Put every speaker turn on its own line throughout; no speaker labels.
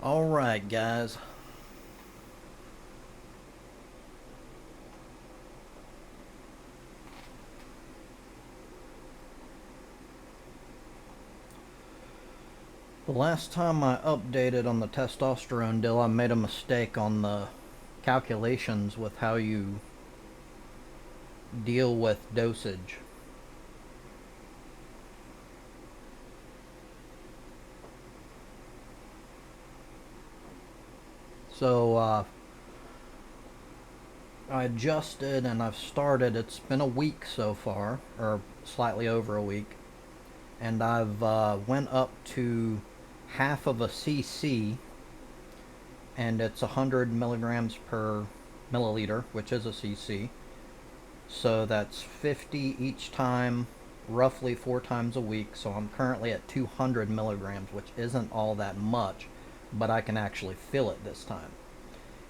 Alright, guys. The last time I updated on the testosterone deal, I made a mistake on the calculations with how you deal with dosage. So, I adjusted and I've started. It's been a week so far, or slightly over a week. And I've went up to half of a cc, and it's 100 milligrams per milliliter, which is a cc. So that's 50 each time, roughly 4 times a week. So I'm currently at 200 milligrams, which isn't all that much, but I can actually feel it this time.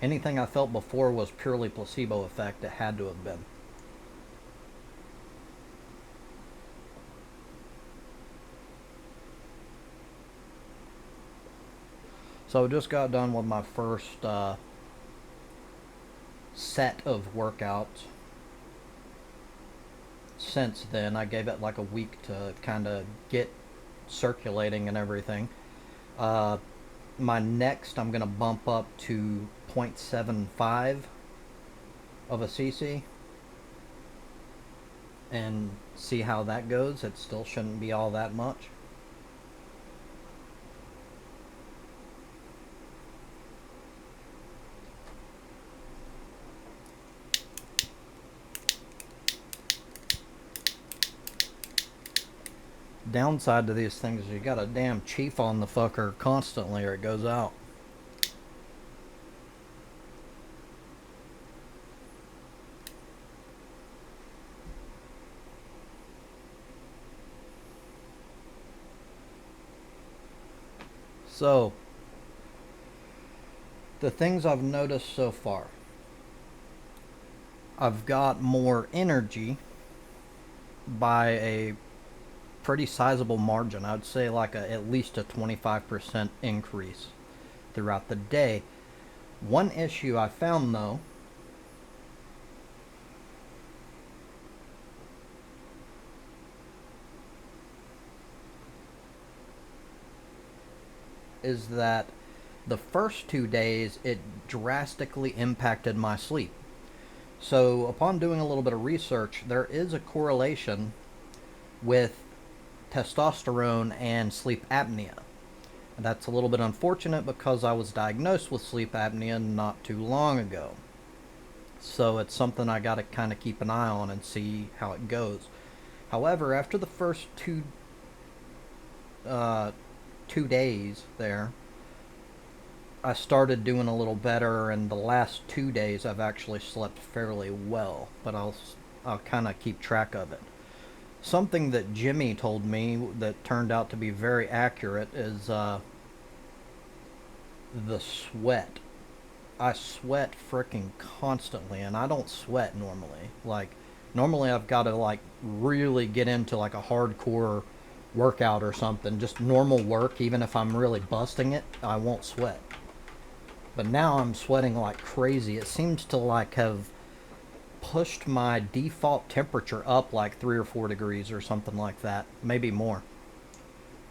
Anything I felt before was purely placebo effect. It had to have been. So I just got done with my first set of workouts. Since then, I gave it like a week to kind of get circulating and everything. Uh, my next, I'm going to bump up to 0.75 of a cc and see how that goes. It still shouldn't be all that much. Downside to these things is you got a damn chief on the fucker constantly or it goes out. So, the things I've noticed so far, I've got more energy by a pretty sizable margin. I'd say like at least a 25% increase throughout the day. One issue I found though is that the first 2 days it drastically impacted my sleep. So, upon doing a little bit of research, there is a correlation with testosterone and sleep apnea. That's a little bit unfortunate because I was diagnosed with sleep apnea not too long ago. So, it's something I got to kind of keep an eye on and see how it goes. However, after the first uh, 2 days there, I started doing a little better, and the last 2 days I've actually slept fairly well. But I'll kind of keep track of it. Something that Jimmy told me that turned out to be very accurate is the sweat. I sweat freaking constantly, and I don't sweat normally. Like, normally I've got to, like, really get into, like, a hardcore workout or something. Just normal work, even if I'm really busting it, I won't sweat. But now I'm sweating like crazy. It seems to, like, have pushed my default temperature up like 3 or 4 degrees or something like that, maybe more.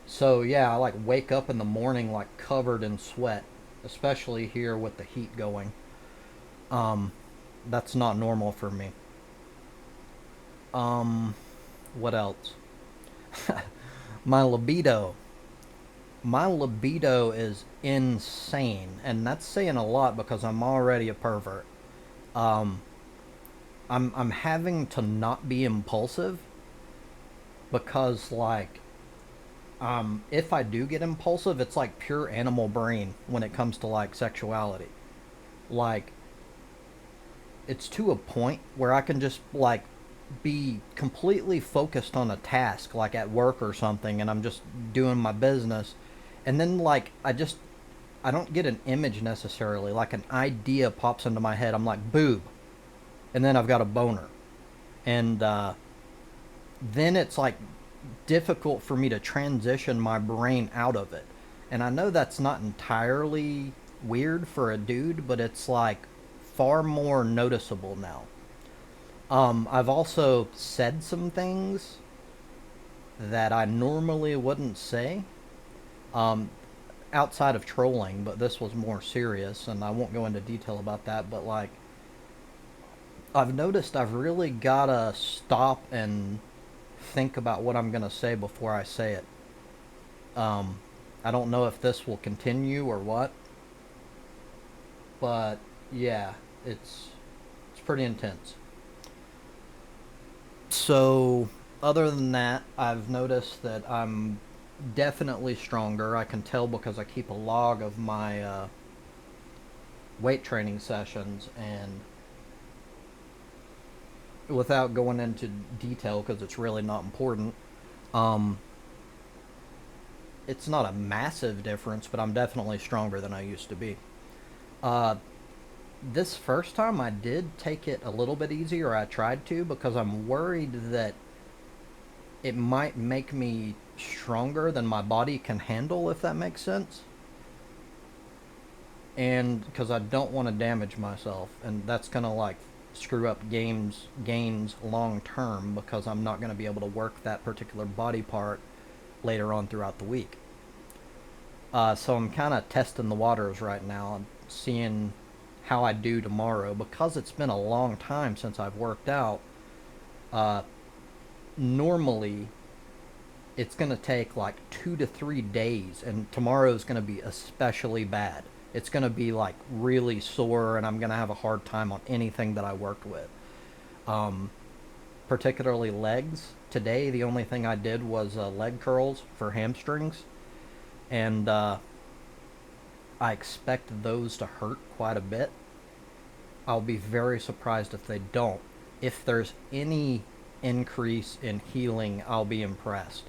So yeah, I like wake up in the morning like covered in sweat, especially here with the heat going. Um, that's not normal for me. Um, what else? My libido. My libido is insane, and that's saying a lot because I'm already a pervert. Um, I'm having to not be impulsive because like if I do get impulsive, it's like pure animal brain when it comes to like sexuality. Like, it's to a point where I can just like be completely focused on a task, like at work or something, and I'm just doing my business, and then like I don't get an image necessarily, like an idea pops into my head. I'm like boob, and then I've got a boner, and then it's like difficult for me to transition my brain out of it. And I know that's not entirely weird for a dude, but it's like far more noticeable now. I've also said some things that I normally wouldn't say, um, outside of trolling, but this was more serious, and I won't go into detail about that. But like, I've noticed I've really gotta stop and think about what I'm gonna say before I say it. Um, I don't know if this will continue or what, but yeah, it's pretty intense. So, other than that, I've noticed that I'm definitely stronger. I can tell because I keep a log of my weight training sessions, and without going into detail because it's really not important, um, it's not a massive difference, but I'm definitely stronger than I used to be. Uh, this first time I did take it a little bit easier. I tried to because I'm worried that it might make me stronger than my body can handle, if that makes sense. And because I don't want to damage myself, and that's gonna like screw up gains long term because I'm not gonna be able to work that particular body part later on throughout the week. So I'm kind of testing the waters right now and seeing how I do tomorrow because it's been a long time since I've worked out. Uh, Normally, it's going to take like 2 to 3 days, and tomorrow's going to be especially bad. It's going to be like really sore, and I'm going to have a hard time on anything that I worked with. Um, Particularly legs. Today, the only thing I did was leg curls for hamstrings, and I expect those to hurt quite a bit. I'll be very surprised if they don't. If there's any increase in healing, I'll be impressed.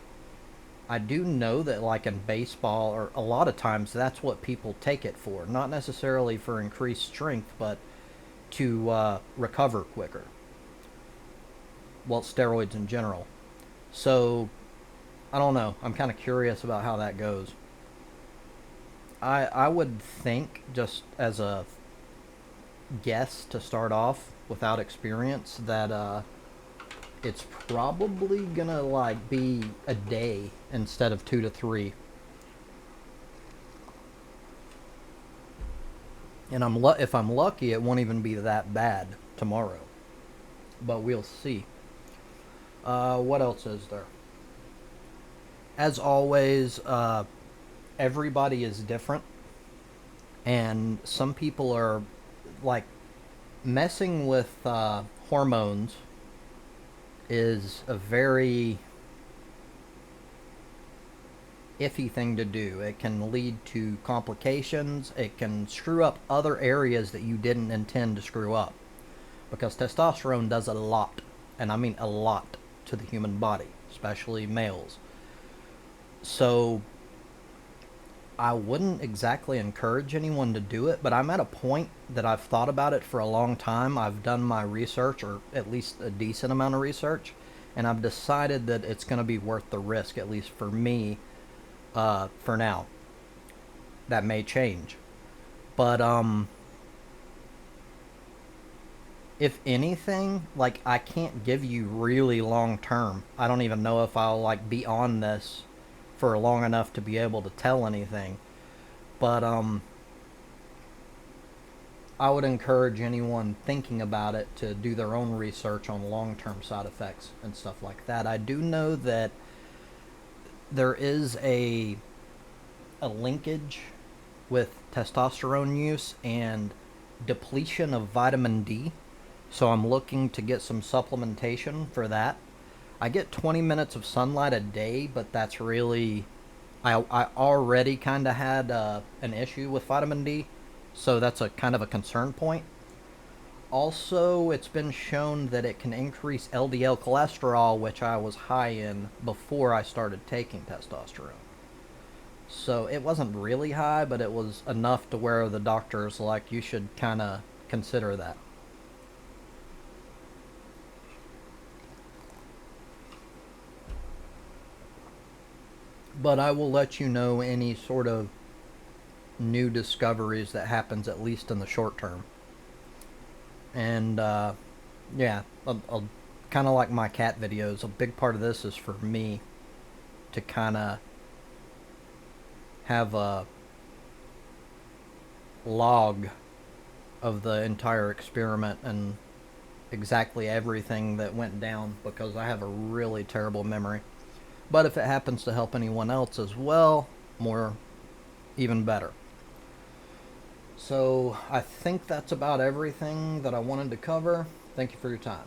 I do know that, like in baseball, or a lot of times, that's what people take it for. Not necessarily for increased strength, but to recover quicker. Well, steroids in general. So, I don't know. I'm kind of curious about how that goes. I would think, just as a guess to start off without experience, that it's probably gonna like be a day instead of 2 to 3. And if I'm lucky, it won't even be that bad tomorrow. But we'll see. What else is there? As always, everybody is different, and some people are like messing with hormones is a very iffy thing to do. It can lead to complications. It can screw up other areas that you didn't intend to screw up. Because testosterone does a lot, and I mean a lot, to the human body, especially males. So I wouldn't exactly encourage anyone to do it, but I'm at a point that I've thought about it for a long time. I've done my research, or at least a decent amount of research, and I've decided that it's going to be worth the risk, at least for me, for now. That may change. But if anything, like I can't give you really long term. I don't even know if I'll like be on this for long enough to be able to tell anything. But I would encourage anyone thinking about it to do their own research on long-term side effects and stuff like that. I do know that there is a linkage with testosterone use and depletion of vitamin D. So I'm looking to get some supplementation for that. I get 20 minutes of sunlight a day, but that's really. I already kind of had an issue with vitamin D, so that's a kind of a concern point. Also, it's been shown that it can increase LDL cholesterol, which I was high in before I started taking testosterone. So it wasn't really high, but it was enough to where the doctor's like, you should kind of consider that. But I will let you know any sort of new discoveries that happens, at least in the short term. And yeah, kind of like my cat videos, a big part of this is for me to kind of have a log of the entire experiment and exactly everything that went down, because I have a really terrible memory. But if it happens to help anyone else as well, more, even better. So I think that's about everything that I wanted to cover. Thank you for your time.